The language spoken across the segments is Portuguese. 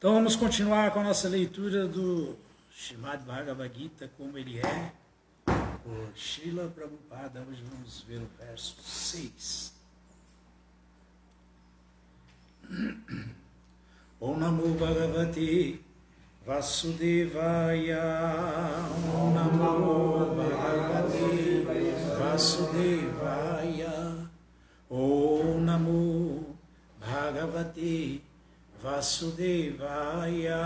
Então vamos continuar com a nossa leitura do Srimad Bhagavad Gita, como ele é, por Srila Prabhupada. Hoje vamos ver o verso 6. Om Namo Bhagavate Vasudevaya. Om Namo Bhagavate Vasudevaya. Om Namo Bhagavate Vasudevaya.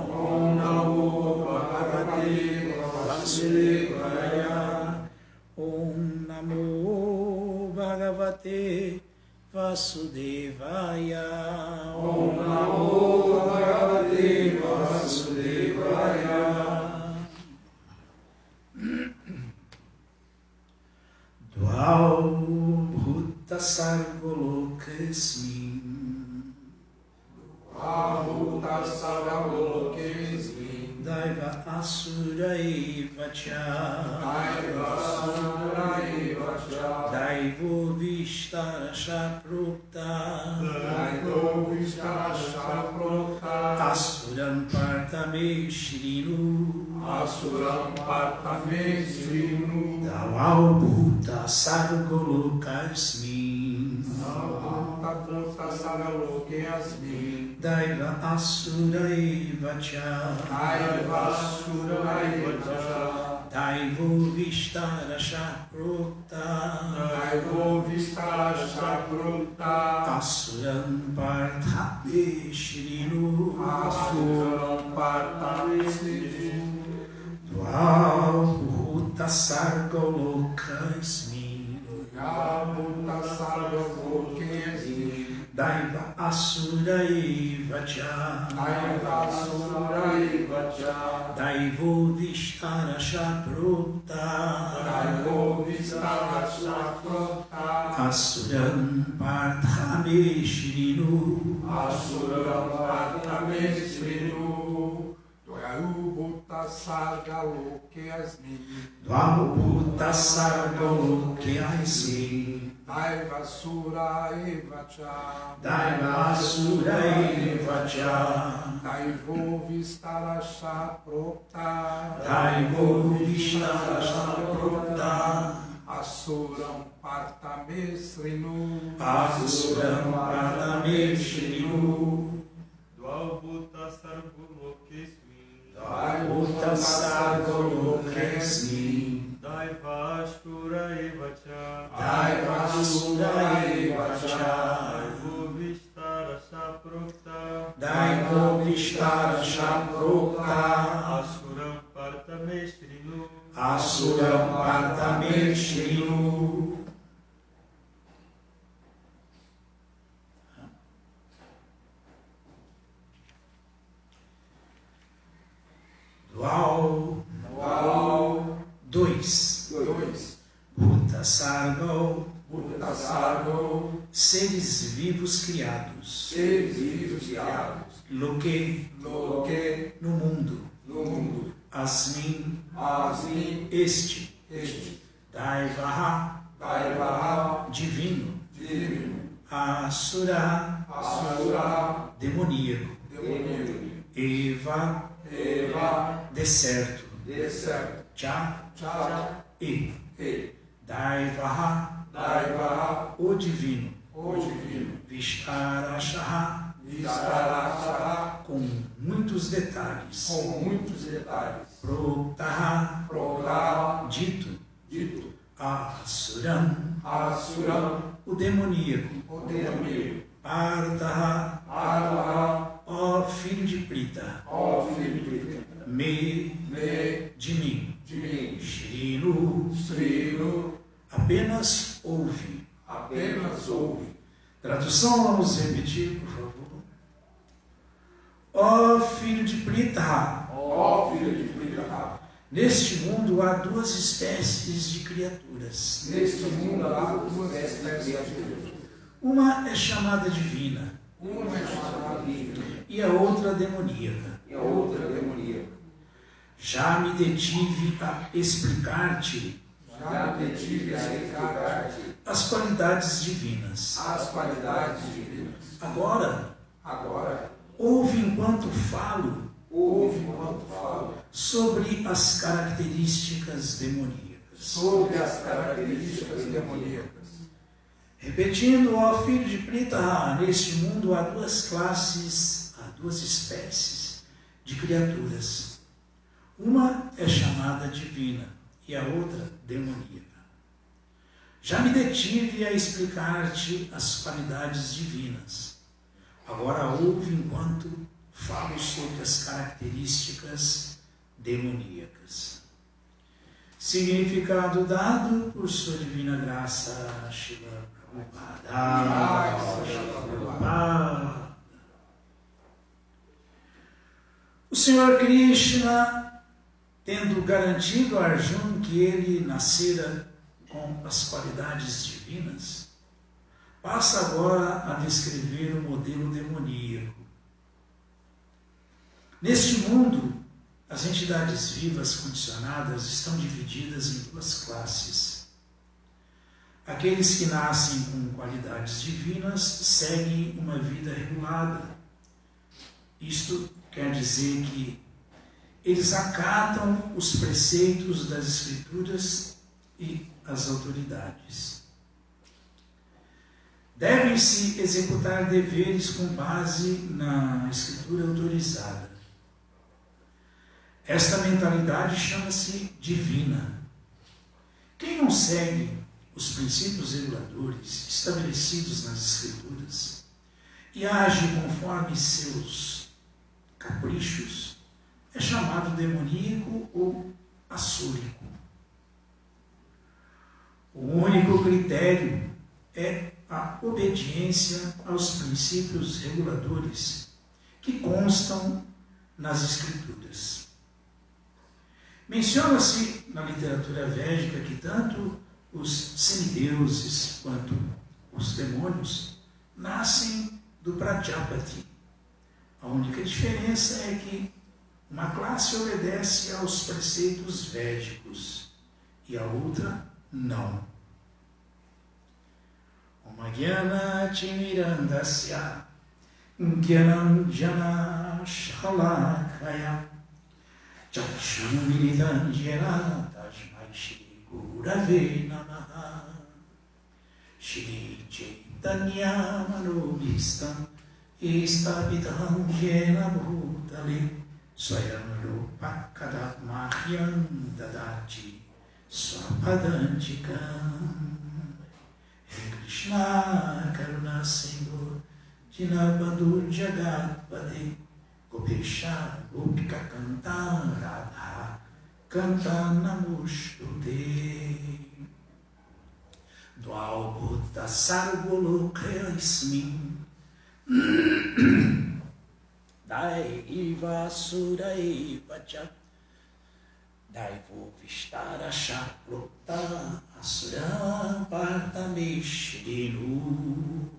Om Namo Bhagavate Vasudevaya. Om Namo Bhagavate Vasudevaya. Om Namo Bhagavate Vasudevaya. Dvau Bhuta Sargolokesmin. Bhuta Sargolokesmin. Daiva Asura Eva Cha. Daiva Asura Eva Cha. Daivo Vishtara Shaprukta. Daivo Vishtara Shaprukta. Asuram Partame Shrinu. Asuram Partame Shrinu. Dawau Bhuta Sargolokasmin. Bhuta Sargolokesmin. Daiva Asura Eva Cha. Daiva Asura Eva Cha. Daivo Vishtara Shaprukta. Daivo Vishtara Shaprukta. Asuram Partame Shrinu. Asuram Partame Shrinu. Dvau Bhuta Sargolokasmin. Bhuta Sargolokesmin. Daiva Asura Eva Cha. Daiva Asura Eva Cha. Daivo Vishtara Shaprukta. Daivo Vishtara Shaprukta. Asuram Partame Shrinu. Asuram Partame Shrinu. Dvau Bhuta Sargolokesmin. Dvau Bhuta Sargolokasmin. Daiva Asura Eva Cha. Daiva Asura Eva Cha. Daivo Vishtara Shaprukta. Daivo Vishtara Shaprukta. Asuram Partame Shrinu. Asuram Partame Shrinu. Dvau Bhuta Sargolokesmin. Bhuta Sargolokesmin. Daiva Asura Eva Cha. Daiva Asura Eva Cha. Daivo Vishtara Shaprukta. Daivo Vishtara Shaprukta. Asuram Partame Shrinu. Asuram Partame Shrinu. Dvau. 2. Bhuta Sargo. Bhuta Sargo. Seres vivos criados. Seres vivos criados. Loque. Loque. No mundo. No mundo. Asmin. Asmin. Este. Daivaha. Daivaha. Divino. Divino. Asura. Asura. Demoníaco. Demoníaco. Eva. Eva. Deserto. Deserto. Cha. Cha. E. E. Daivaha. Daivaha. O divino. O divino. Vishtarashaha. Vistarashaha. Com muitos detalhes. Com muitos detalhes. Proktaha. Proktaha. Dito. Dito. Asuram. Asuram. O demoníaco. O demoníaco. Partaha. Arvaha. Ó filho de Prita. Ó filho de Deus. Me. De mim. Shrinu. Srinu. Apenas ouve. Apenas ouve. Tradução, vamos repetir, por favor. Ó filho de Prita. Ó filho de Deus. Neste mundo há duas espécies de criaturas. Neste mundo há duas espécies de Deus. Uma é chamada divina. Uma é chamada divina. E a outra demoníaca. E a outra demoníaca. Já me detive a explicar-te Já detive a explicar-te as qualidades divinas. as qualidades divinas. Agora, Agora, ouve enquanto falo Ouve enquanto falo sobre as características demoníacas. sobre as características demoníacas. Repetindo, ó filho de Prita, neste mundo há duas classes, há duas espécies de criaturas. Uma é chamada divina e a outra demoníaca. Já me detive a explicar-te as qualidades divinas. Agora ouve enquanto falo sobre as características demoníacas. Significado dado por sua divina graça, Shila Prabhupada. O Senhor Krishna, tendo garantido a Arjuna que ele nascera com as qualidades divinas, passa agora a descrever o modelo demoníaco. Neste mundo, as entidades vivas condicionadas estão divididas em duas classes. Aqueles que nascem com qualidades divinas seguem uma vida regulada. Isto quer dizer que eles acatam os preceitos das Escrituras e as autoridades. Devem-se executar deveres com base na Escritura autorizada. Esta mentalidade chama-se divina. Quem não segue os princípios reguladores estabelecidos nas Escrituras e age conforme seus caprichos é chamado demoníaco ou assúrico. O único critério é a obediência aos princípios reguladores que constam nas Escrituras. Menciona-se na literatura védica que tanto os semideuses quanto os demônios nascem do Prajapati. A única diferença é que uma classe obedece aos preceitos védicos e a outra não. Om Jnana Timirandasya Jnanam Jana Shalakaya Chakshurumiritam Jena Tasmai Shri Gurave Namaha Shri Chaitanya Manobhistam Istapitam Jena Bhutale Swayam Rupa Kadamahyam Dadati Swapadantikam Hare Krishna Karuna Sindhu Dinabandhu Jagatpade Gopesha Gopika Kanta Radha Kanta Namostute Dwau Buddha Sargoloka Ismin Daiva Suraiva Chat Daivo Vistara Shaklota Asuram Partameshrinu.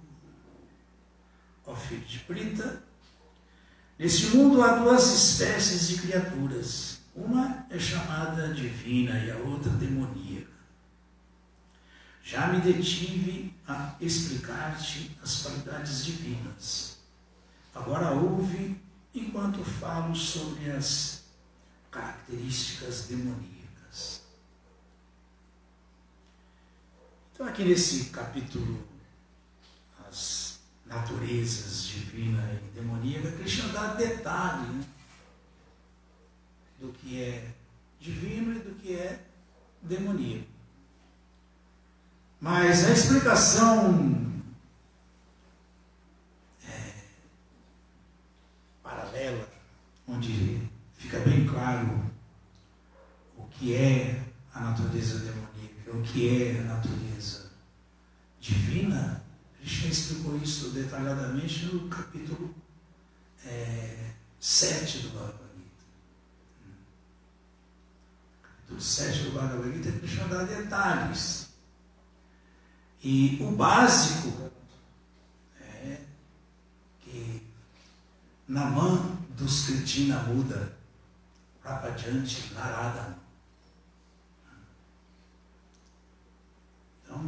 Ó filho de Prita, nesse mundo há duas espécies de criaturas. Uma é chamada divina e a outra demoníaca. Já me detive a explicar-te as qualidades divinas. Agora ouve enquanto falo sobre as características demoníacas. Então aqui nesse capítulo, as naturezas divina e demoníaca, Krishna dá detalhe, né, do que é divino e do que é demoníaco. Mas a explicação paralela, onde fica bem claro o que é a natureza demoníaca, o que é a natureza divina, Krishna explicou isso detalhadamente no capítulo 7 do Bhagavad Gita. Capítulo 7 do Bhagavad Gita, Krishna dá detalhes. E o básico é que Naman Duskritina Muda Prapajanti Narada. Então,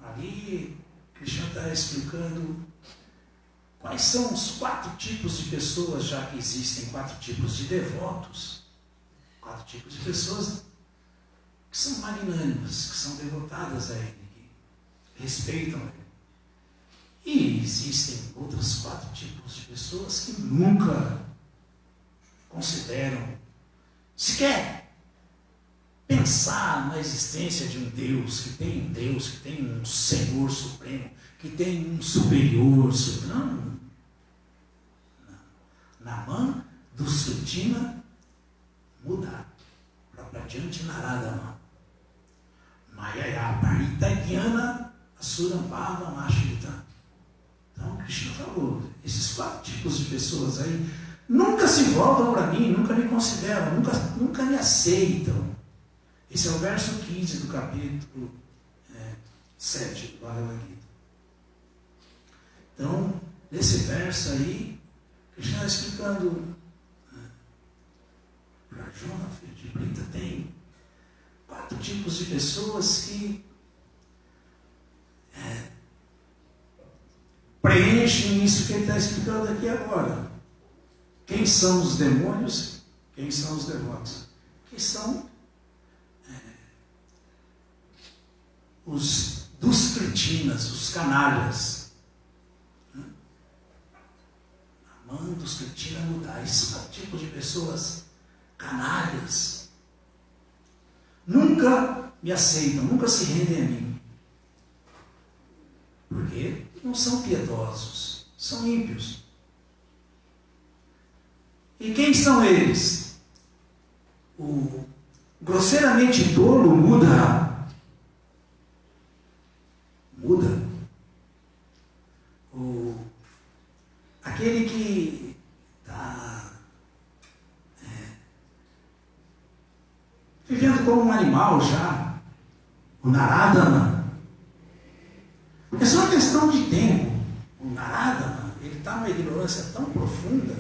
ali Krishna está explicando quais são os 4 tipos de pessoas, já que existem 4 tipos de devotos, 4 tipos de pessoas que são magnânimas, que são devotadas a Ele, que respeitam Ele. E existem outros 4 tipos de pessoas que nunca consideram, sequer pensar na existência de um Deus, que tem um Senhor Supremo, que tem um superior supremo. Naman Duskritina Muda Prapajante Naradama Mayaya Parita Jnana Asurambhava Mashita. Então, Krishna falou, esses 4 tipos de pessoas aí nunca se voltam para mim, nunca me consideram, nunca me aceitam. Esse é o verso 15 do capítulo 7 do Bhagavad Gita. Então, nesse verso aí, Krishna está explicando para Arjuna, filho de Brita, tem 4 tipos de pessoas que preenchem isso que ele está explicando aqui agora. Quem são os demônios? Quem são os devotos? Que são os duskritinas, os canalhas. Naman Duskritina Muda. Esse é o tipo de pessoas canalhas. Nunca me aceitam, nunca se rendem a mim. Porque não são piedosos, são ímpios. E quem são eles? O grosseiramente tolo muda. Aquele que está vivendo como um animal já, o Naradama. É só uma questão de tempo. O Naradama, ele está numa ignorância tão profunda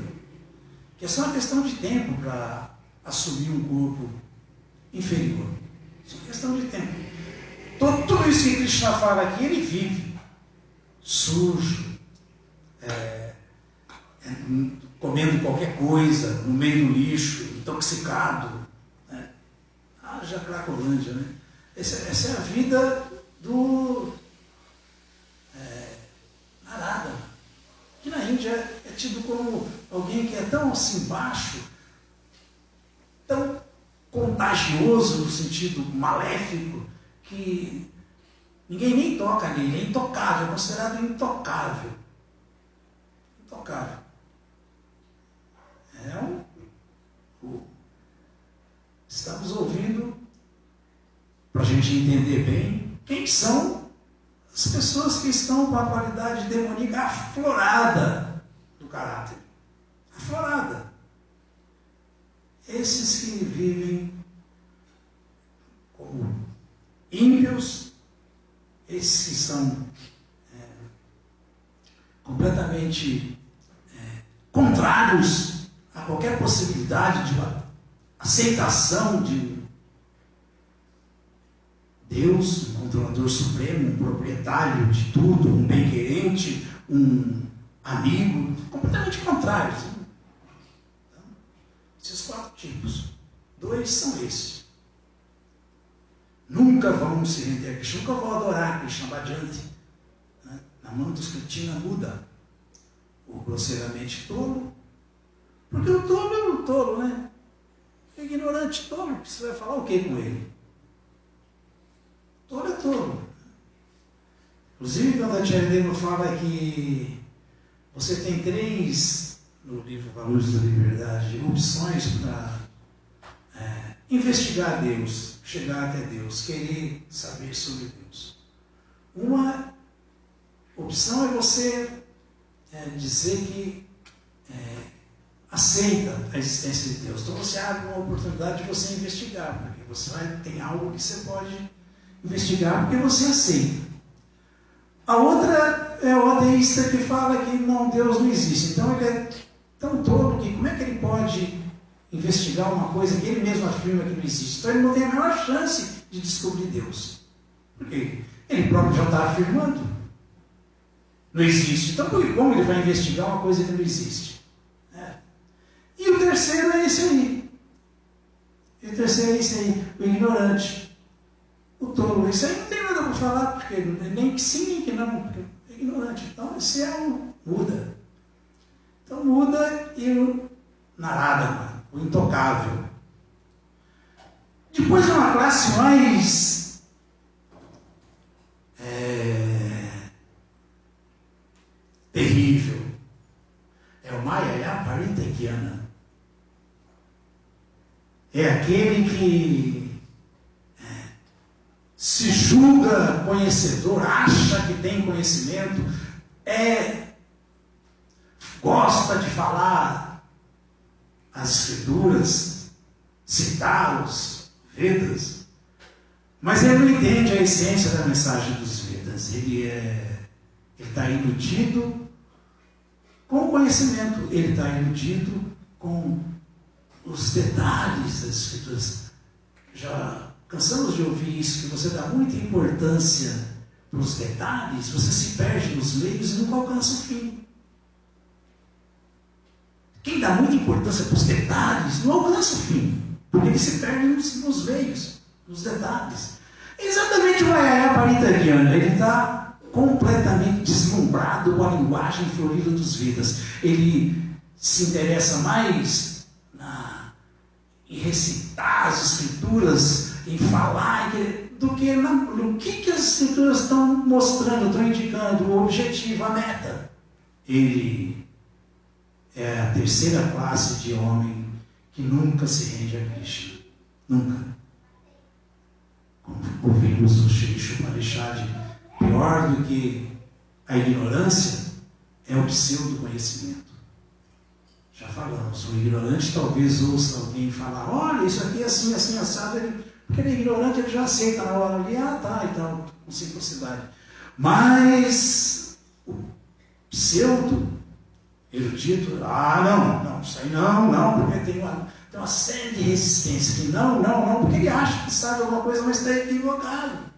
que é só uma questão de tempo para assumir um corpo inferior. É só uma questão de tempo. Tudo isso que Krishna fala aqui, ele vive sujo, comendo qualquer coisa, no meio do lixo, intoxicado. Já Cracolândia, né? Essa é a vida do Narada, que na Índia é tido como alguém que é tão assim baixo, tão contagioso no sentido maléfico, que ninguém nem toca nele, é intocável, é considerado intocável. Intocável. Estamos ouvindo, para a gente entender bem, quem são as pessoas que estão com a qualidade demoníaca aflorada do caráter. Aflorada. Esses que vivem como ímpios, esses que são completamente contrários a qualquer possibilidade de aceitação de Deus, um controlador supremo, um proprietário de tudo, um bem-querente, um amigo, completamente contrários. Então, esses 4 tipos. 2 são esses. Nunca vão se render a Krishna, nunca vão adorar Krishna Bhajanti. Naman Duskritina Muda. O grosseiramente tolo. Porque o tolo é um tolo, né? O ignorante tolo, você vai falar o que com ele? Tolo é tolo. Inclusive, quando a Chaitanya fala que você tem 3, no livro Valores da Liberdade, opções para investigar Deus, chegar até Deus, querer saber sobre Deus. Uma opção é você dizer que aceita a existência de Deus. Então você abre uma oportunidade de você investigar, porque você tem algo que você pode investigar, porque você aceita. A outra é o ateísta que fala que não, Deus não existe. Então ele é tão tolo que como é que ele pode investigar uma coisa que ele mesmo afirma que não existe? Então ele não tem a menor chance de descobrir Deus. Porque ele próprio já está afirmando. Não existe. Então, como ele vai investigar uma coisa que não existe? E o terceiro é esse aí. O ignorante. O tolo. Isso aí não tem nada para falar, porque nem que sim, nem que não. Porque é ignorante. Então, esse é o Buda. Então, Buda e o Narada, o intocável. Depois é uma classe mais terrível. É o Mayaya Paritagyana. É aquele que se julga conhecedor, acha que tem conhecimento, gosta de falar as escrituras, citar os Vedas, mas ele não entende a essência da mensagem dos Vedas. Ele está iludido com o conhecimento, ele está iludido com os detalhes das escrituras. Já cansamos de ouvir isso, que você dá muita importância para os detalhes, você se perde nos meios e nunca alcança o fim. Quem dá muita importância para os detalhes não alcança o fim, porque ele se perde nos meios, nos detalhes. É exatamente o Mayaya Paritagyana. Ele está completamente deslumbrado com a linguagem florida dos Vedas. Ele se interessa mais em recitar as escrituras, em falar, do que no que as escrituras estão mostrando, estão indicando, o objetivo, a meta. Ele é a terceira classe de homem que nunca se rende a Krishna. Nunca. Como ouvimos do Sri Upanishad, pior do que a ignorância é o pseudo-conhecimento. Já falamos, o ignorante talvez ouça alguém falar, olha, isso aqui é assim, assim, assado, porque ele é ignorante, ele já aceita na hora ali, então, com simplicidade. Mas o pseudo-erudito, não, isso aí não, porque tem uma série de resistência, que não, porque ele acha que sabe alguma coisa, mas está equivocado.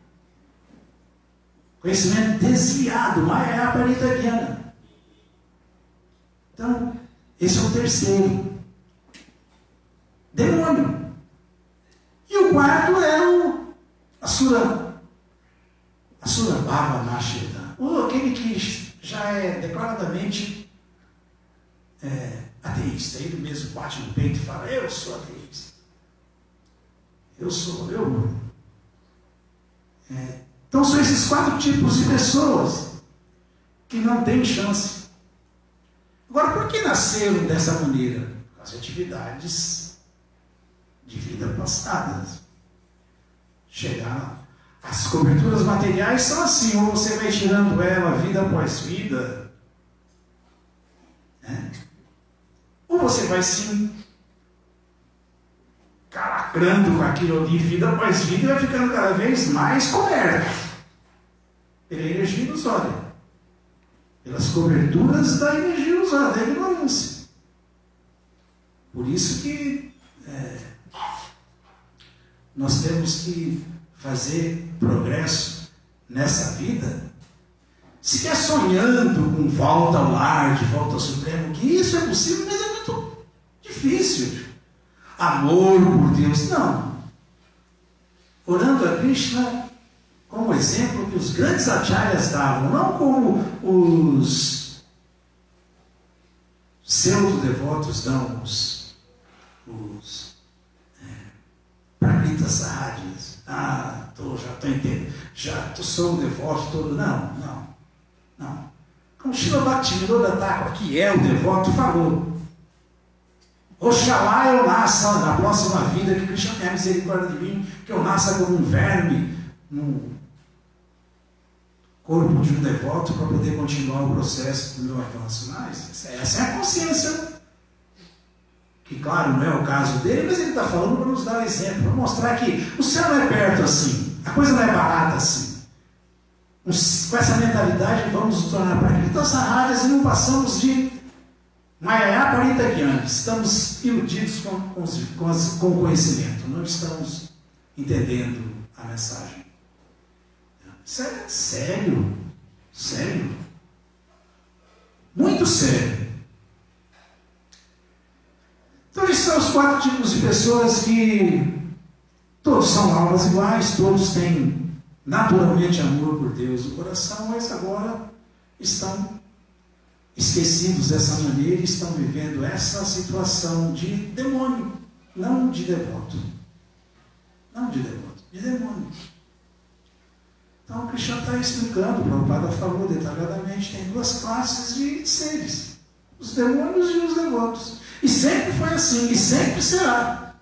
Conhecimento desviado, Mayaya Paritagyana. Então, esse é o terceiro. Demônio. E o quarto é o Asura Bhava Nasheta. Ou aquele que já é declaradamente ateísta. Ele mesmo bate no peito e fala, eu sou ateísta. Então são esses 4 tipos de pessoas que não têm chance. Agora, por que nasceram dessa maneira? Por causa de atividades de vida passadas. Chegaram. As coberturas materiais são assim, ou você vai tirando ela vida após vida, ou você vai se calacrando com aquilo ali, vida após vida, e vai ficando cada vez mais coberto pela energia ilusória. Pelas coberturas da energia ilusória, da ignorância. Por isso que nós temos que fazer progresso nessa vida. Se quer sonhando com volta ao lar, de volta ao Supremo, que isso é possível, mas é muito difícil. Amor por Deus, não. Orando a Krishna como exemplo que os grandes acharyas davam, não como os pseudo-devotos dão, os Prakritas Sahajas. Já estou entendendo, sou um devoto todo. Não. Como Srila Bhaktivinoda Thakur, que é o devoto, falou, oxalá eu nasça na próxima vida, que Krishna tenha misericórdia de mim, que eu nasça como um verme no corpo de um devoto para poder continuar o processo do meu avanço. Mas essa é a consciência, que claro, não é o caso dele, mas ele está falando para nos dar um exemplo, para mostrar que o céu não é perto assim, a coisa não é barata assim. Com essa mentalidade vamos nos tornar Prakritas Sahajas e não passamos de Mayaya Paritagyana. Estamos iludidos com o conhecimento, não estamos entendendo a mensagem. Isso é sério. muito sério. Então, esses são os 4 tipos de pessoas que todos são almas iguais, todos têm naturalmente amor por Deus no coração, mas agora estão esquecidos dessa maneira e estão vivendo essa situação de demônio, não de devoto. Não de devoto, de demônio. Então o Krishna está explicando, o Prabhupada falou detalhadamente, tem 2 classes de seres, os demônios e os devotos. E sempre foi assim, e sempre será.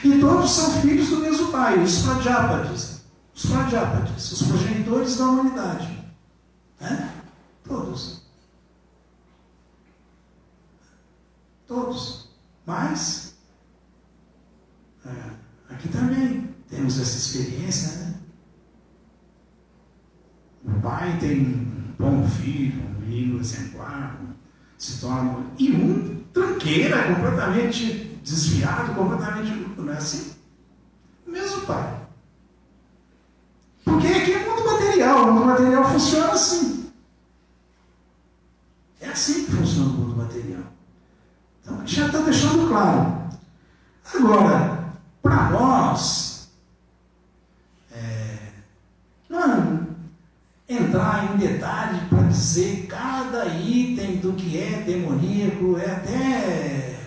E todos são filhos do mesmo pai, os Prajapatis, os progenitores da humanidade. Né? Todos. Todos. Mas, aqui também temos essa experiência, né? O pai tem um bom filho, um menino exemplar, se torna. E um tranqueira, completamente desviado, completamente. Não é assim? O mesmo pai. Porque aqui é mundo material. O mundo material funciona assim. É assim que funciona o mundo material. Então, já está deixando claro. Agora, para nós, não entrar em detalhe para dizer cada item do que é demoníaco é até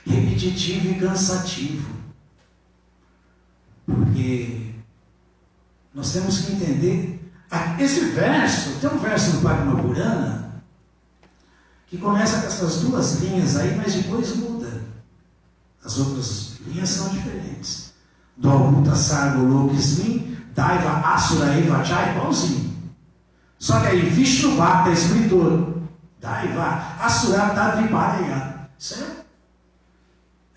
repetitivo e cansativo. Porque nós temos que entender. Esse verso, tem um verso do Bhagavad Purana que começa com essas 2 linhas aí, mas depois muda. As outras linhas são diferentes. Dvalbhuta Sargo Lokismin, Daiva Asura Eva Jai, igualzinho. Só que aí Vishnu Bhakta está escrito Daiva Asura Tadviparaya. Isso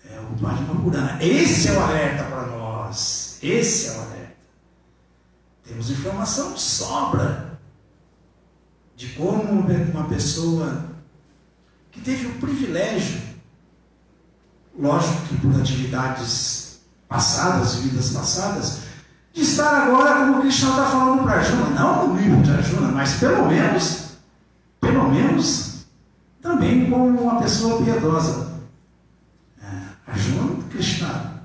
é o Bhagavad Purana. Esse é o alerta para nós. Esse é o alerta. Temos informação de sobra de como uma pessoa que teve o privilégio, lógico que por atividades passadas, vidas passadas, de estar agora, como o Krishna está falando para Arjuna, não no nível de Arjuna, mas pelo menos, também como uma pessoa piedosa. Arjuna, Krishna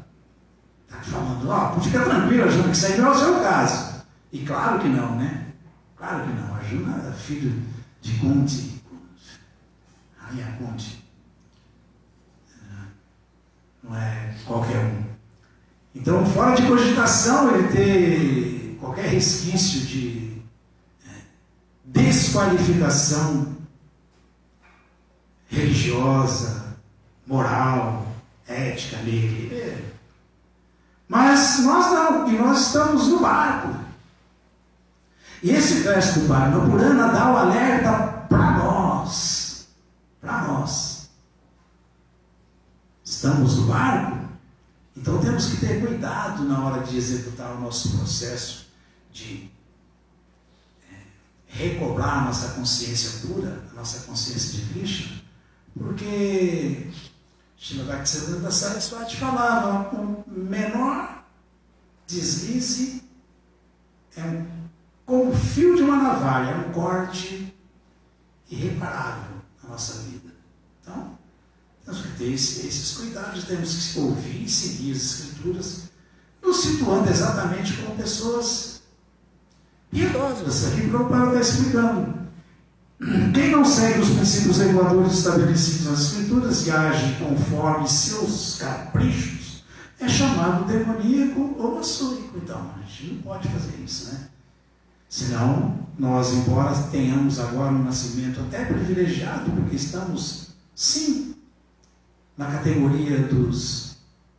está falando, fica tranquilo, Arjuna, que isso aí não é o seu caso. E claro que não, né? Claro que não. Arjuna era filho de Kunti, Rainha Kunti. Não é qualquer um. Então, fora de cogitação, ele ter qualquer resquício de desqualificação religiosa, moral, ética nele. Mas nós não, e nós estamos no barco. E esse verso do Bhagavad Purana dá o alerta para nós. Para nós. Estamos no barco, então temos que ter cuidado na hora de executar o nosso processo de recobrar a nossa consciência pura, a nossa consciência de Krishna, porque Srila Bhaktisiddhanta Saraswati falava, o menor deslize como o fio de uma navalha, é um corte irreparável na nossa vida. Então, temos que ter esses cuidados, temos que ouvir e seguir as Escrituras, nos situando exatamente como pessoas piedosas. Aqui o Prabhupada está explicando. Quem não segue os princípios reguladores estabelecidos nas Escrituras e age conforme seus caprichos, é chamado demoníaco ou maçônico. Então, a gente não pode fazer isso, né? Senão, nós, embora tenhamos agora um nascimento até privilegiado, porque estamos, sim, na categoria dos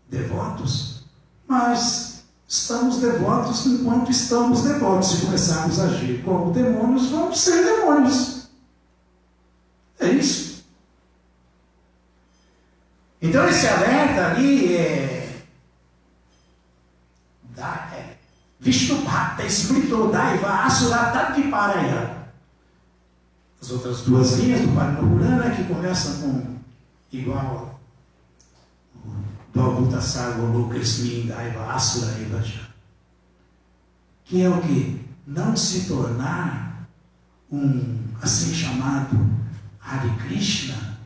devotos, mas estamos devotos enquanto estamos devotos. Se começarmos a agir como demônios, vamos ser demônios. É isso. Então esse alerta ali Vishnu Bhakta escrito Daiva Asura Tadviparaya. As outras 2 linhas do Bhagavad Purana que começam com igual Dvalbhuta Sargo Lokasmin Daiva Asura Evaja, que é o que? Não se tornar um assim chamado Hare Krishna,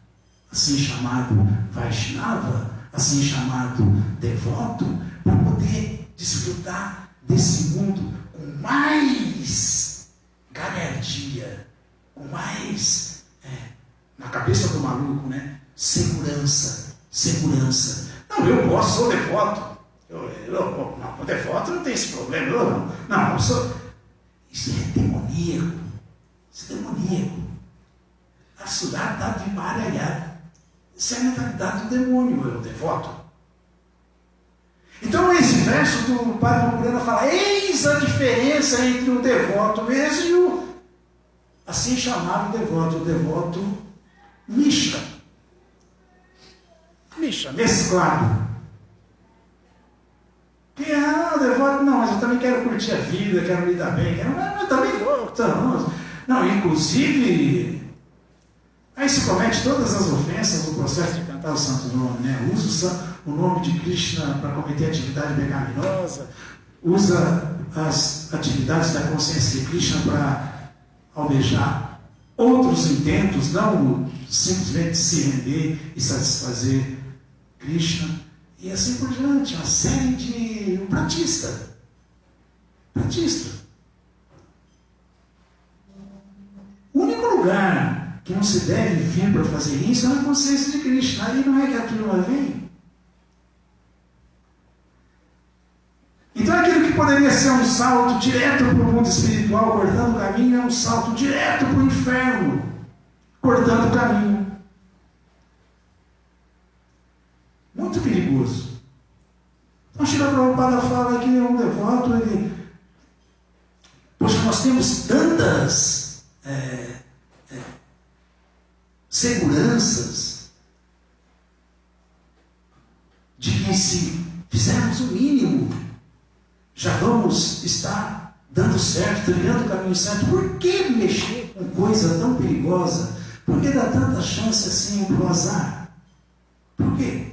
assim chamado Vaishnava, assim chamado devoto, para poder desfrutar desse mundo com mais galhardia, com mais, na cabeça do maluco, né? Segurança. Não, eu posso, sou devoto. Não, o devoto não tem esse problema. Eu sou. Isso é demoníaco. Isso é demoníaco. A Suratá de Marayá. Isso é a mentalidade do demônio, o devoto. Então, esse verso do Padre Purana fala: eis a diferença entre o devoto mesmo e o assim chamado devoto, o devoto Mishra, mesclado. Que o devoto, não, mas eu também quero curtir a vida, quero me dar bem, eu também vou. Não, inclusive, aí se comete todas as ofensas no processo de cantar o santo nome, né? Usa o nome de Krishna para cometer atividade pecaminosa, usa as atividades da consciência de Krishna para almejar outros intentos, não simplesmente se render e satisfazer Krishna, e assim por diante, uma série de pratista. O único lugar que não se deve vir para fazer isso é na consciência de Krishna. Aí não é que a turma vem. Então aquilo que poderia ser um salto direto para o mundo espiritual, cortando o caminho, é um salto direto para o inferno, cortando o caminho. Muito perigoso. Então Srila Prabhupada fala que um devoto, poxa, nós temos tantas seguranças de que se fizermos o mínimo, já vamos estar dando certo, trilhando o caminho certo. Por que mexer com coisa tão perigosa? Por que dar tanta chance assim para o azar? Por quê?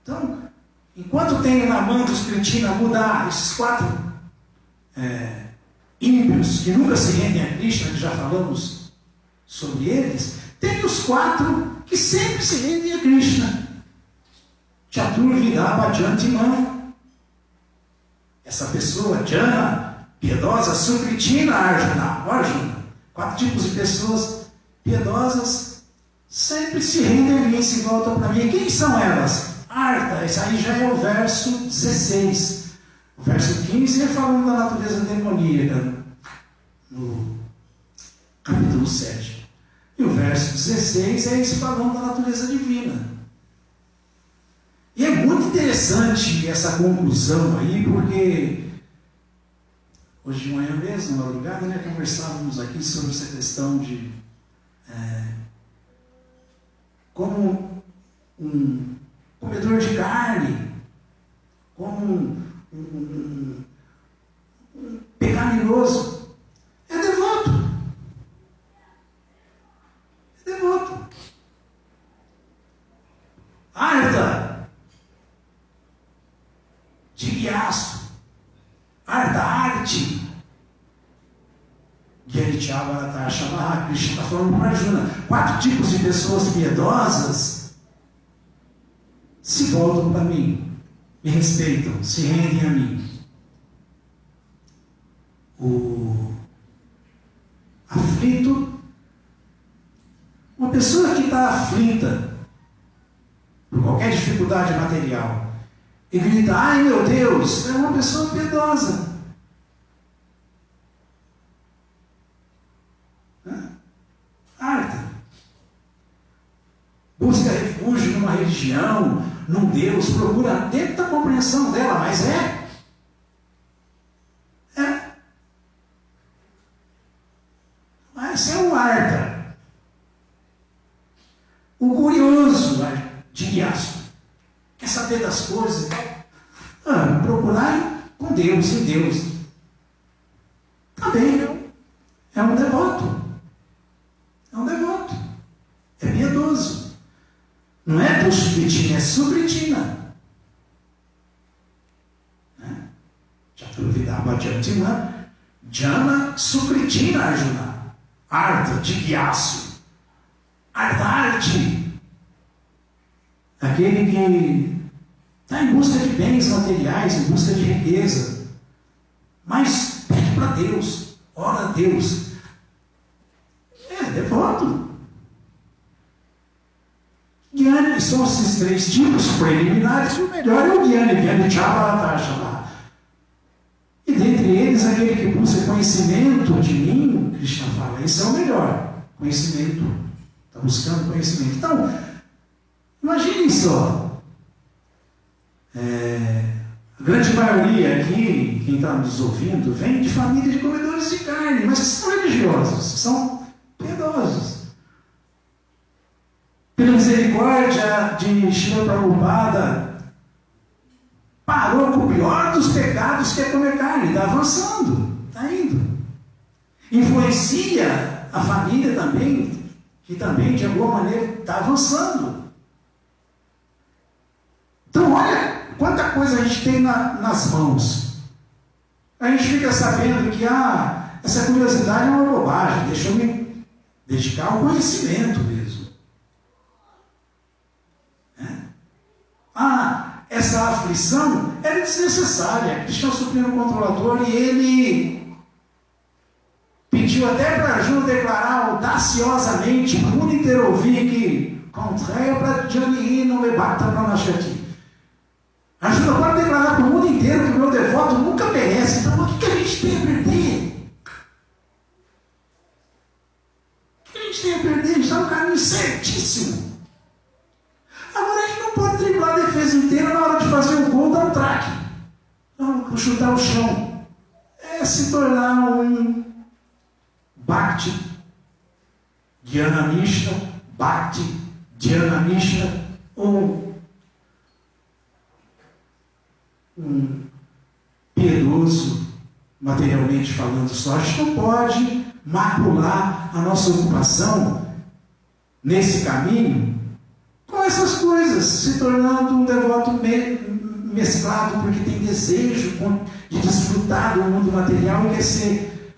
Então, enquanto tem na mão dos Kritina mudar esses 4 ímpios que nunca se rendem a Krishna, que já falamos sobre eles, tem os 4 que sempre se rendem a Krishna. Chaturvidha Bhajantimam. Essa pessoa, Jana, piedosa, Sukritina Arjuna. 4 tipos de pessoas piedosas sempre se rendem a mim, se voltam para mim. Quem são elas? Arta, esse aí já é o verso 16. O verso 15 é falando da natureza demoníaca, no capítulo 7. E o verso 16 é isso falando da natureza divina. E é muito interessante essa conclusão aí, porque hoje de manhã mesmo, na madrugada, né, conversávamos aqui sobre essa questão de como um comedor de carne, como um pecaminoso, é devoto. Arta, Jigyasu, Arta, arte, Gyarichavarata, Shamaha, Krishna está falando para Arjuna. 4 tipos de pessoas piedosas se voltam para mim, me respeitam, se rendem a mim. O aflito, uma pessoa que está aflita por qualquer dificuldade material e grita: ai meu Deus, é uma pessoa piedosa. Arta. Busca refúgio numa religião, num Deus, procura dentro da compreensão dela, mas Mas é o Arta. O curioso de Gyasu quer saber das coisas e tal. Procurar com Deus, em Deus. Também é um devoto. É piedoso. Não é Dushkritina, é Sukritina. Vidaba Jantima, Jana Sukritina Arjuna, Artha Jigyasu, Ardarte, aquele que está em busca de bens materiais, em busca de riqueza, mas pede para Deus, ora a Deus, devoto. Gyani, são esses 3 tipos preliminares, o melhor é o Gyani Chabalatashala. E dentre eles, aquele que busca conhecimento de mim, Krishna fala, esse é o melhor, conhecimento, está buscando conhecimento. Então, imaginem só, a grande maioria aqui, quem está nos ouvindo, vem de família de comedores de carne, mas são religiosos, são piedosos. Pela misericórdia de Srila Prabhupada, parou com o pior dos pecados que é comer carne, está avançando, está indo. Influencia a família também, que também de alguma maneira está avançando. Então olha quanta coisa a gente tem nas mãos. A gente fica sabendo que essa curiosidade é uma bobagem, deixa eu me dedicar ao conhecimento mesmo. Essa aflição era desnecessária. Krishna é o Supremo Controlador e ele pediu até para Arjuna declarar audaciosamente para o mundo inteiro ouvir que Contraia para Jani não me bata para Nashati. Arjuna pode declarar para o mundo inteiro que o meu devoto nunca merece. Então o que a gente tem a perder? O que a gente tem a perder? A gente está no caminho certíssimo. Agora a gente não pode driblar a defesa inteira na hora de fazer o gol, dar um traque. Não, chutar o chão. É se tornar um Bhakti Dhyananishta, Bhakti Dhyananishta, ou um piedoso, materialmente falando só. A gente não pode macular a nossa ocupação nesse caminho com essas coisas, se tornando um devoto mesclado, porque tem desejo de desfrutar do mundo material e quer ser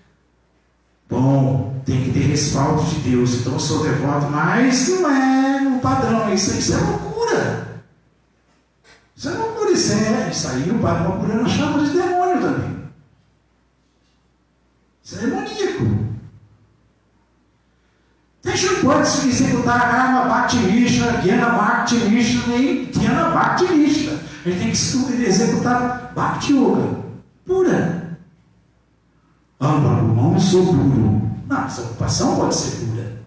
bom, tem que ter respaldo de Deus, então eu sou devoto, mas não é o padrão, isso é loucura. Isso é loucura, isso aí o Padma Purana chama de demônio também. Isso é demoníaco. A gente não pode executar Karma Bhakti Mishra, Gyana Bhakti Mishra, nem Dhyana Bhakti Mishra. A gente tem que executar Bhakti Yoga pura. Não sou puro. Não, essa ocupação pode ser pura.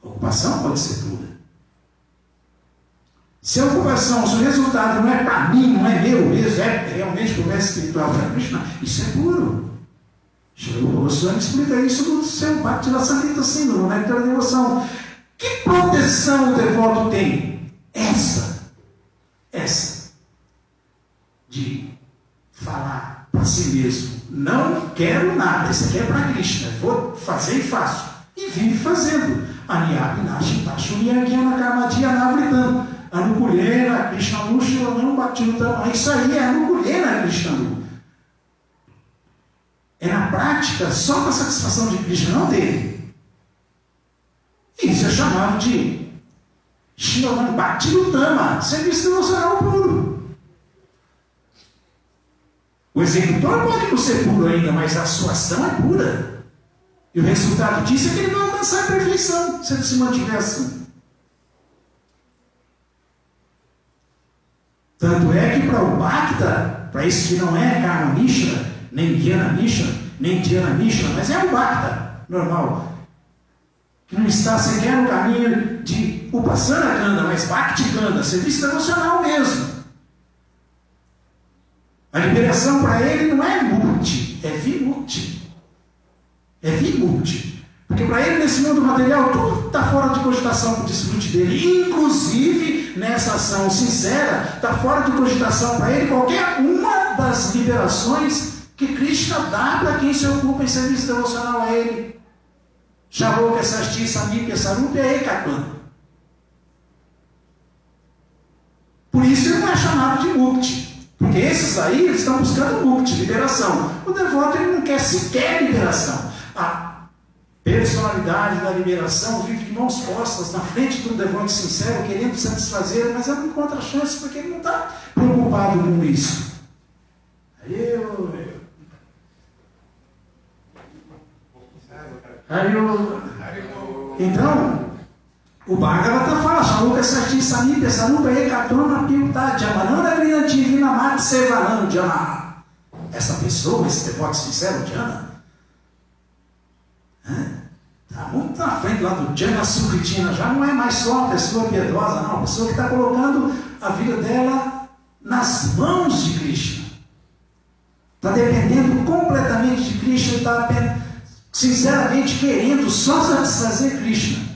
A ocupação pode ser pura. Se a ocupação, se o resultado não é para mim, não é meu mesmo, é realmente promessa espiritual para Krishna, isso é puro. O Goswami explica isso no seu Bhakti Rasamrita Sindhu, no Néctar da Devoção. Que proteção o devoto tem? Essa. De falar para si mesmo, não quero nada, isso aqui é para Krishna, vou fazer e faço. E vive fazendo. Aniyabhinashi Tashunyagyana Karmadhyanavritam. Anukulena Krishna Nushila não Bhaktinutam. Isso aí é Anukulena Krishna Nu. É na prática só para a satisfação de Krishna, não dele. Isso é chamado de Shriman Bhaktinutama, serviço devocional puro. O executor pode não ser puro ainda, mas a sua ação é pura. E o resultado disso é que ele vai alcançar a perfeição, se ele se mantiver assim. Tanto é que para o Bhakta, para isso que não é Karma Mishra, nem Dhyana Mishra, nem Dhyana Mishra, mas é um Bhakta normal, que não está sequer no caminho de Upasana Kanda, mas Bhakti Kanda, serviço devocional mesmo. A liberação para ele não é mukti, é vimukti. É vimukti. Porque para ele, nesse mundo material, tudo está fora de cogitação para o desfrute dele. Inclusive, nessa ação sincera, está fora de cogitação para ele qualquer uma das liberações que Krishna dá para quem se ocupa em serviço devocional a ele. Shaloka, Sasti, Samipya, Sarupa e Ekatman. Por isso ele não é chamado de mukti. Porque esses aí, eles estão buscando mukti, liberação. O devoto, ele não quer sequer liberação. A personalidade da liberação vive de mãos postas na frente de um devoto sincero, querendo satisfazer, mas ele não encontra chance porque ele não está preocupado com isso. Então, o Bhagavata fala, Shaluka Sati Samipya Sarupa Ekatona Pilta Jamananda Grinanti Vinamati Sevanandjana. Essa pessoa, esse devoto sincero, Jana, está muito na frente lá do Jana Sukritina, já não é mais só uma pessoa piedosa, não, uma pessoa que está colocando a vida dela nas mãos de Krishna. Está dependendo completamente de Krishna, está sinceramente querendo só satisfazer Krishna.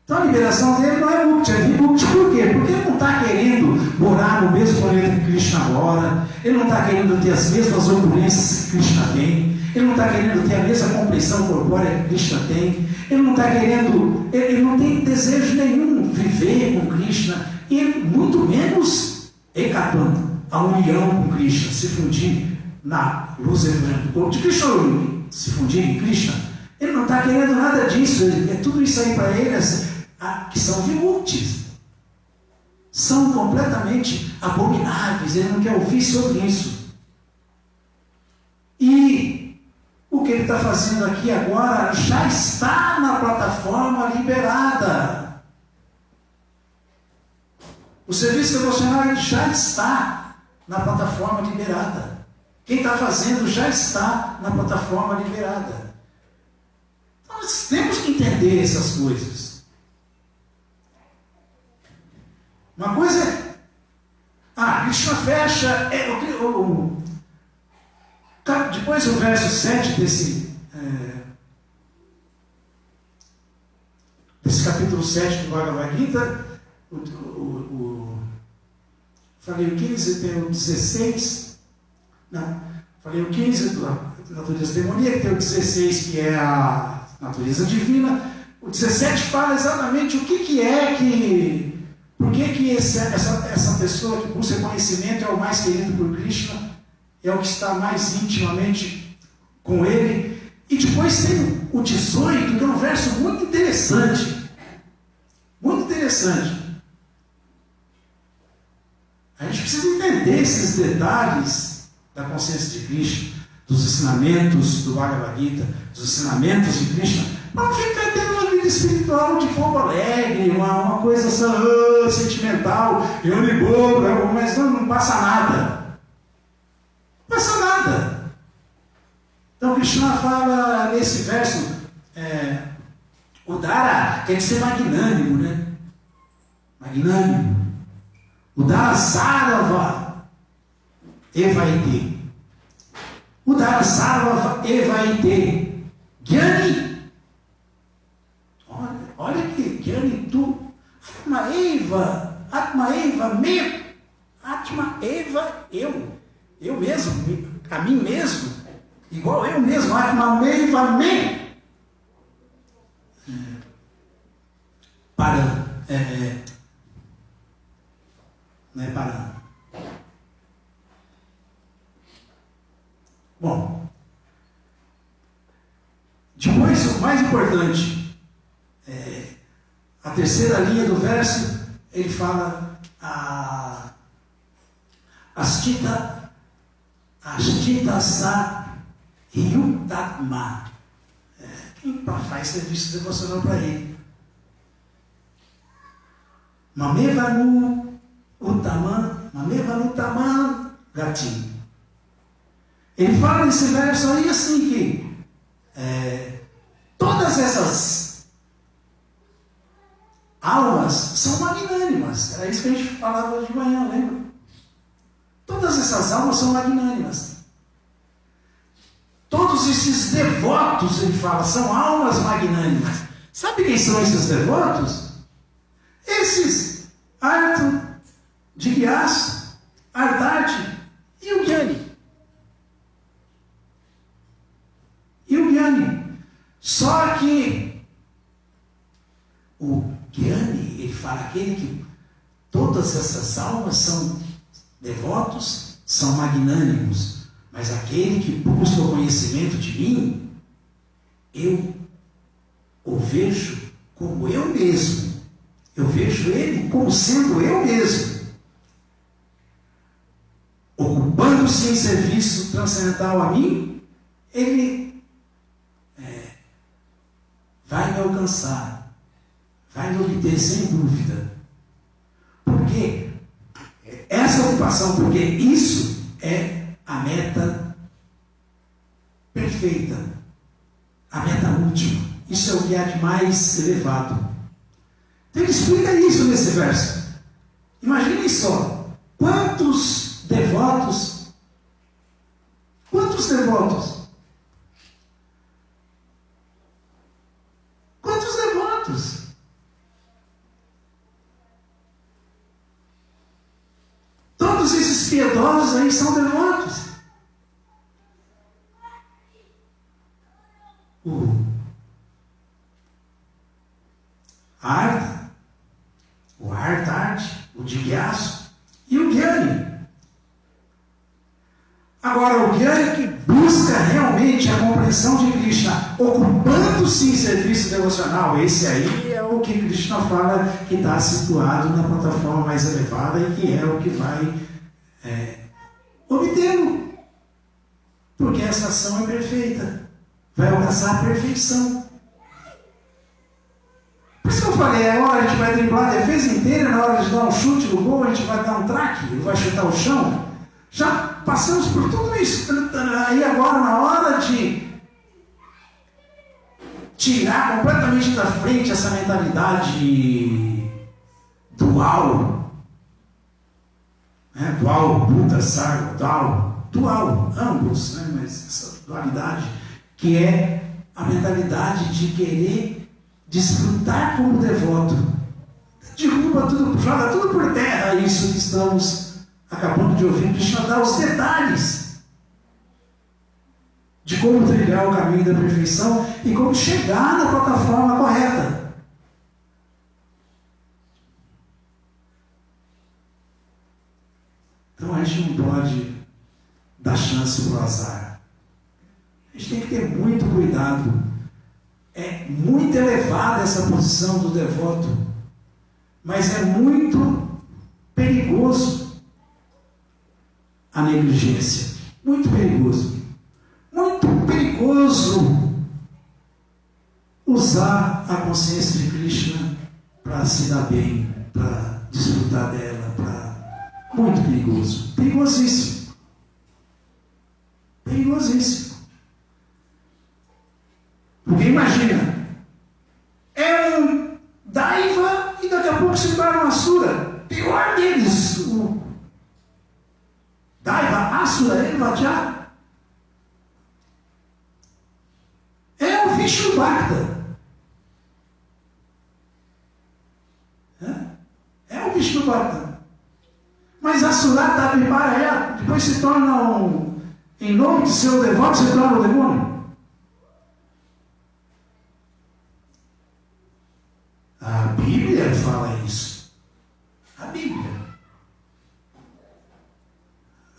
Então a liberação dele não é mukti, é vimukti. Por quê? Porque ele não está querendo morar no mesmo planeta que Krishna mora, ele não está querendo ter as mesmas opulências que Krishna tem, ele não está querendo ter a mesma compreensão corpórea que Krishna tem, ele não está querendo, ele não tem desejo nenhum viver com Krishna, e muito menos Ekatana, a união com Krishna, se fundir na luz eterna do corpo de Krishna, se fundir em Krishna. Ele não está querendo nada disso, é tudo isso aí para ele, que são vimuktis. São completamente abomináveis, ele não quer ouvir sobre isso. E o que ele está fazendo aqui agora já está na plataforma liberada. O serviço devocional já está na plataforma liberada. Quem está fazendo já está na plataforma liberada. Então, nós temos que entender essas coisas. Uma coisa é... Krishna fecha... depois o verso 7 desse capítulo 7 do Bhagavad Gita, falei o 15, tem o 16... Não, falei o 15 da natureza demoníaca, tem o 16 que é a natureza divina, o 17 fala exatamente o que é que... Por que essa pessoa que busca conhecimento é o mais querido por Krishna, é o que está mais intimamente com ele. E depois tem o 18, que é um verso muito interessante. Muito interessante. A gente precisa entender esses detalhes da consciência de Krishna, dos ensinamentos do Bhagavad Gita, dos ensinamentos de Krishna, para não ficar tendo uma vida espiritual de pombo alegre, uma coisa sentimental, mas não passa nada. Não passa nada. Então Krishna fala nesse verso, o Dara quer dizer magnânimo, né? Magnânimo. O Dara Sarva Evaite. O Dara Sarva Evaite. Gyani. Olha aqui, Gyani tu. Atma Eva me. Atma Eva eu. Eu mesmo, a mim mesmo. Igual eu mesmo. Atma Eva me. Não é para. Bom, depois o mais importante, a terceira linha do verso, ele fala Astita sa yutatma. Quem faz serviço devocional para ele? Mamevanu taman gatim. Ele fala nesse verso aí assim que todas essas almas são magnânimas. Era isso que a gente falava de manhã, lembra? Todas essas almas são magnânimas. Todos esses devotos, ele fala, são almas magnânimas. Sabe quem são esses devotos? Esses Artha, Jigyasa, Ardhati e o Gyani. Só que o Gyani, ele fala aquele que todas essas almas são devotos são magnânimos, mas aquele que busca o conhecimento de mim, eu o vejo como eu mesmo. Eu vejo ele como sendo eu mesmo, ocupando-se em serviço transcendental a mim. Ele vai me alcançar, vai me obter sem dúvida. Por quê? Essa ocupação, porque isso é a meta perfeita, a meta última. Isso é o que há de mais elevado. Então ele explica isso nesse verso. Imaginem só, quantos devotos, todos esses piedosos aí são devotos. O Arthat, o Digyasu e o Gyani. Agora, o Gyani que busca realmente a compreensão de Krishna, ocupando-se em serviço devocional, esse aí é o que Krishna fala que está situado na plataforma mais elevada e que é o que vai obtê-lo. Porque essa ação é perfeita, vai alcançar a perfeição. Por isso que eu falei, agora a gente vai driblar a defesa inteira, na hora de dar um chute no gol, a gente vai dar um traque, ele vai chutar o chão. Já passamos por tudo isso. Aí agora, na hora de tirar completamente da frente essa mentalidade dual, dual, Buda, Sarva, dual, ambos, mas essa dualidade, que é a mentalidade de querer desfrutar como devoto. Derruba tudo, joga tudo por terra, isso que estamos acabando de ouvir. Krishna dá os detalhes de como trilhar o caminho da perfeição e como chegar na plataforma correta. Então a gente não pode dar chance para o azar. A gente tem que ter muito cuidado. É muito elevada essa posição do devoto, mas é muito perigoso a negligência. Muito perigoso. Muito perigoso usar a consciência de Krishna para se dar bem, para desfrutar dela, muito perigoso. Perigosíssimo. Perigosíssimo. Porque imagina, é um Daiva e daqui a pouco se torna uma Asura. Pior deles, o Daiva, Asura, Evajá. É o Vishnu Bhakta. É o Vishnu Bhakta. Mas Asura Abhipara, depois se torna em nome de seu devoto, se torna um demônio. A Bíblia fala isso. A Bíblia.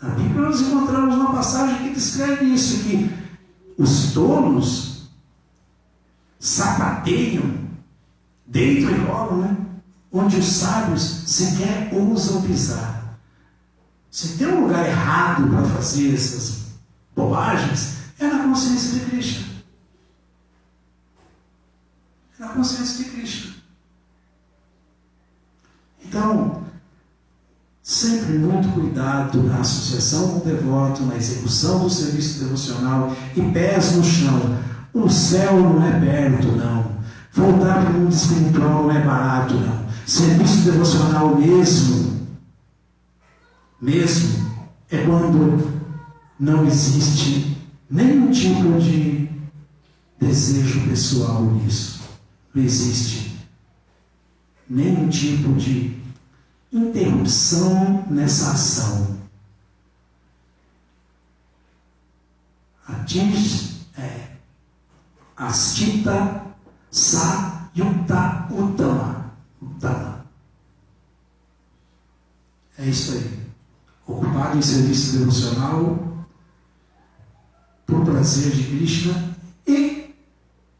Na Bíblia nós encontramos uma passagem que descreve isso, que os tolos sapateiam, deitam e rolam, onde os sábios sequer ousam pisar. Se tem um lugar errado para fazer essas bobagens, é na consciência de Krishna. É na consciência de Krishna. Então, sempre muito cuidado na associação com o devoto, na execução do serviço devocional e pés no chão. O céu não é perto, não. Voltar para o mundo espiritual não é barato, não. Serviço devocional mesmo, é quando não existe nenhum tipo de desejo pessoal nisso. Não existe nenhum tipo de interrupção nessa ação. Astita sa yukta uttama. É isso aí. Ocupado em serviço devocional, por prazer de Krishna e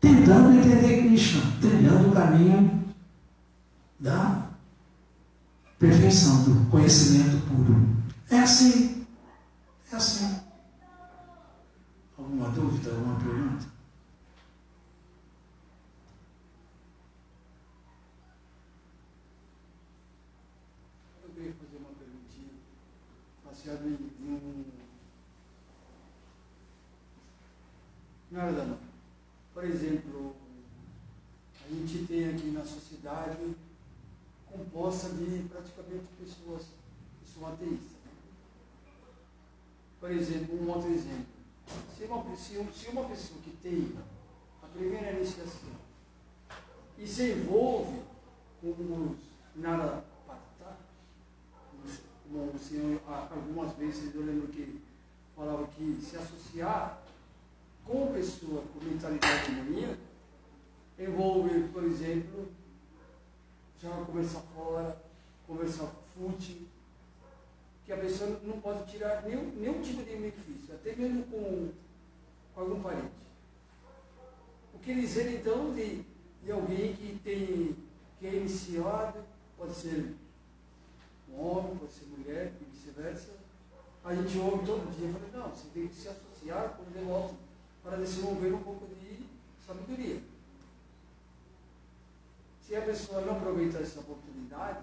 tentando entender Krishna, trilhando o caminho da perfeição, do conhecimento puro. É assim. É assim. Alguma dúvida, alguma pergunta? Eu queria fazer uma perguntinha baseada em nada. Por exemplo, a gente tem aqui na sociedade composta de praticamente pessoas que são ateístas. Por exemplo, um outro exemplo. Se uma pessoa que tem a primeira iniciação e se envolve com os Narapata, como o senhor, algumas vezes eu lembro que falava que se associar com pessoa com mentalidade demoníaca envolve, por exemplo, já conversar fora, conversar fútil, que a pessoa não pode tirar nenhum tipo de benefício, até mesmo com algum parente. O que dizer então de alguém que é iniciado, pode ser um homem, pode ser mulher, e vice-versa. A gente ouve todo dia, fala, não, você tem que se associar com o devoto para desenvolver um pouco de sabedoria. Se a pessoa não aproveitar essa oportunidade,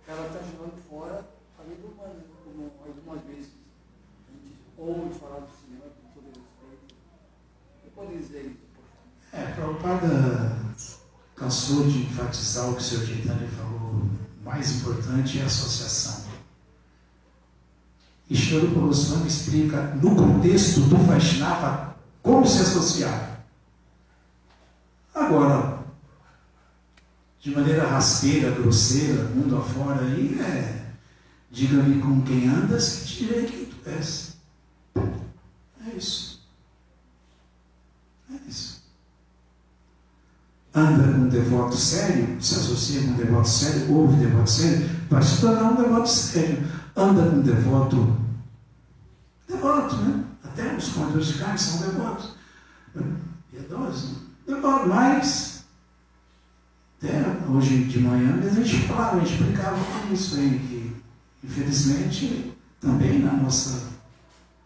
ela está jogando fora a vida humana, como algumas vezes a gente ouve falar do Senhor com todo respeito. Eu posso dizer isso, por favor? Prabhupada cansou de enfatizar o que o Sr. Chaitanya falou, o mais importante é a associação. E Sri Rupa Goswami explica no contexto do Vaishnava como se associar. Agora, de maneira rasteira, grosseira, mundo afora aí, diga-me com quem andas, que te direi quem tu és. É isso. É isso. Anda com um devoto sério, se associa com um devoto sério, ouve devoto sério, vai se tornar um devoto sério. Anda com um devoto, né? Até os comedores de carne são devotos. Piedosos, devotos, mas hoje de manhã a gente falava, a gente brincava com isso aí, que infelizmente também na nossa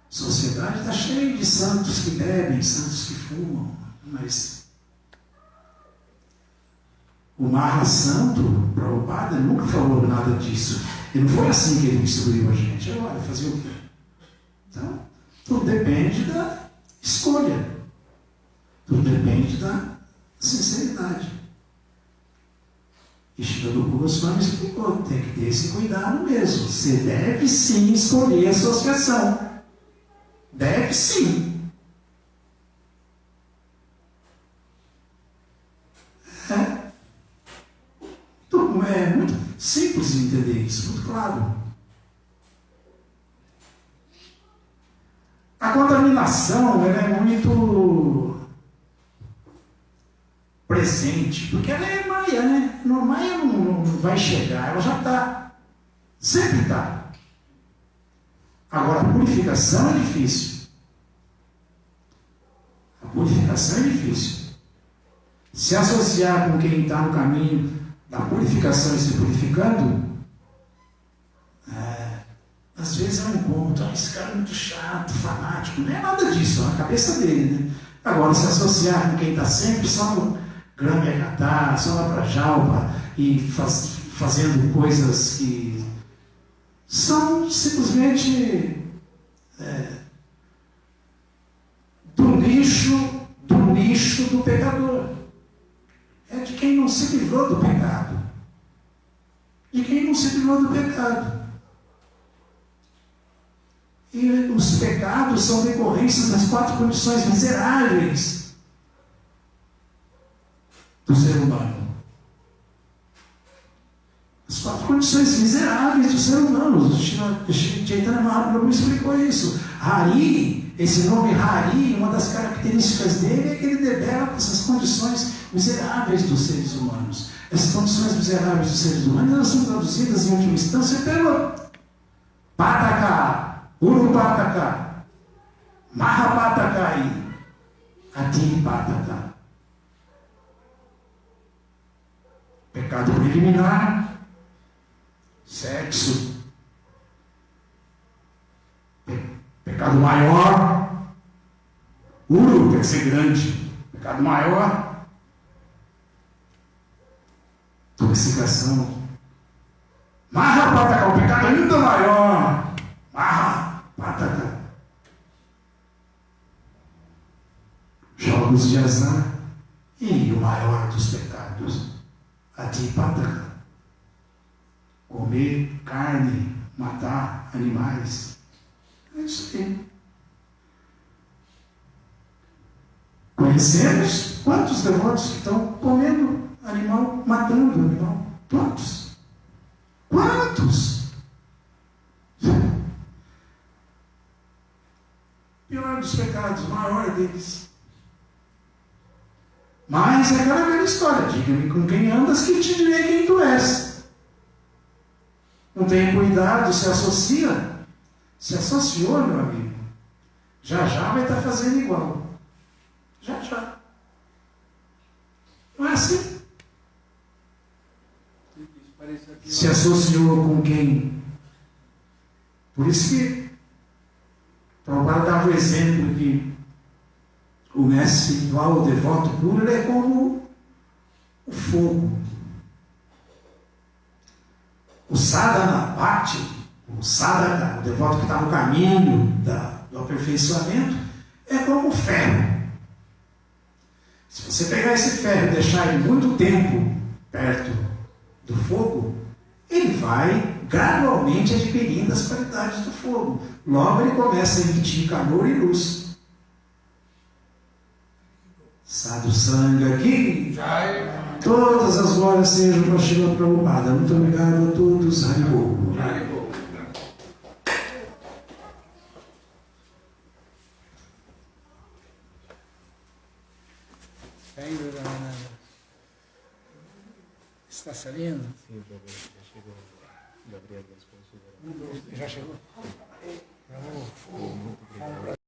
sociedade está cheio de santos que bebem, santos que fumam, mas o Maha Santo, Prabhupada, nunca falou nada disso. E não foi assim que ele instruiu a gente. Agora, fazer o quê? Então, tudo depende da escolha. Tudo depende da sinceridade. E Sri Rupa Goswami explicou, tem que ter esse cuidado mesmo. Você deve sim escolher a associação. Deve sim. É muito simples de entender isso, muito claro. A contaminação ela é muito presente, porque ela é Maya, né? Maya não vai chegar, ela já está. Sempre está. Agora, a purificação é difícil. A purificação é difícil. Se associar com quem está no caminho da purificação e se purificando, às vezes é um incômodo. Esse cara é muito chato, fanático. Não é nada disso, é a cabeça dele, né? Agora, se associar com quem está sempre só no Grama-Yakatá, só na Prajalpa, e fazendo coisas que são simplesmente do lixo do pecador. É de quem não se livrou do pecado. De quem não se livrou do pecado. E os pecados são decorrências das 4 condições miseráveis do ser humano. As 4 condições miseráveis do ser humano. O Chaitanya Mahaprabhu explicou isso. Hari, esse nome Hari, uma das características dele é que ele debela essas condições miseráveis dos seres humanos. Essas condições miseráveis dos seres humanos elas são traduzidas em última instância Pataka, Urupataka, Mahapataka e Adipataka. Pecado preliminar, sexo. Pecado maior, Uru quer ser grande. Pecado maior, intoxicação. Mahapataka, o pecado ainda maior. Mahapataka. Jogos de azar. E o maior dos pecados, Adipataka. Comer carne, matar animais. É isso aí. Conhecemos quantos devotos que estão comendo animal, matando animal? Quantos? Quantos? Pior dos pecados, maior deles. Mas é aquela velha história, diga-me com quem andas que te direi quem tu és. Não tenha cuidado, se associa. Se associou, meu amigo. Já vai estar fazendo igual. Já. Não é assim? Se associou com quem? Por isso que Prabhupada dava o exemplo que o mestre espiritual, o devoto puro, ele é como o fogo. O sadhana bhakti, o sadhana, o devoto que está no caminho do aperfeiçoamento, é como o ferro. Se você pegar esse ferro e deixar ele muito tempo perto do fogo, ele vai gradualmente adquirindo as qualidades do fogo. Logo ele começa a emitir calor e luz. Sadhu Sangha aqui. Todas as glórias sejam para Srila Prabhupada. Muito obrigado a todos. Haribol. Está saindo? Sim, já chegou. Gabriel, Já chegou? muito obrigado.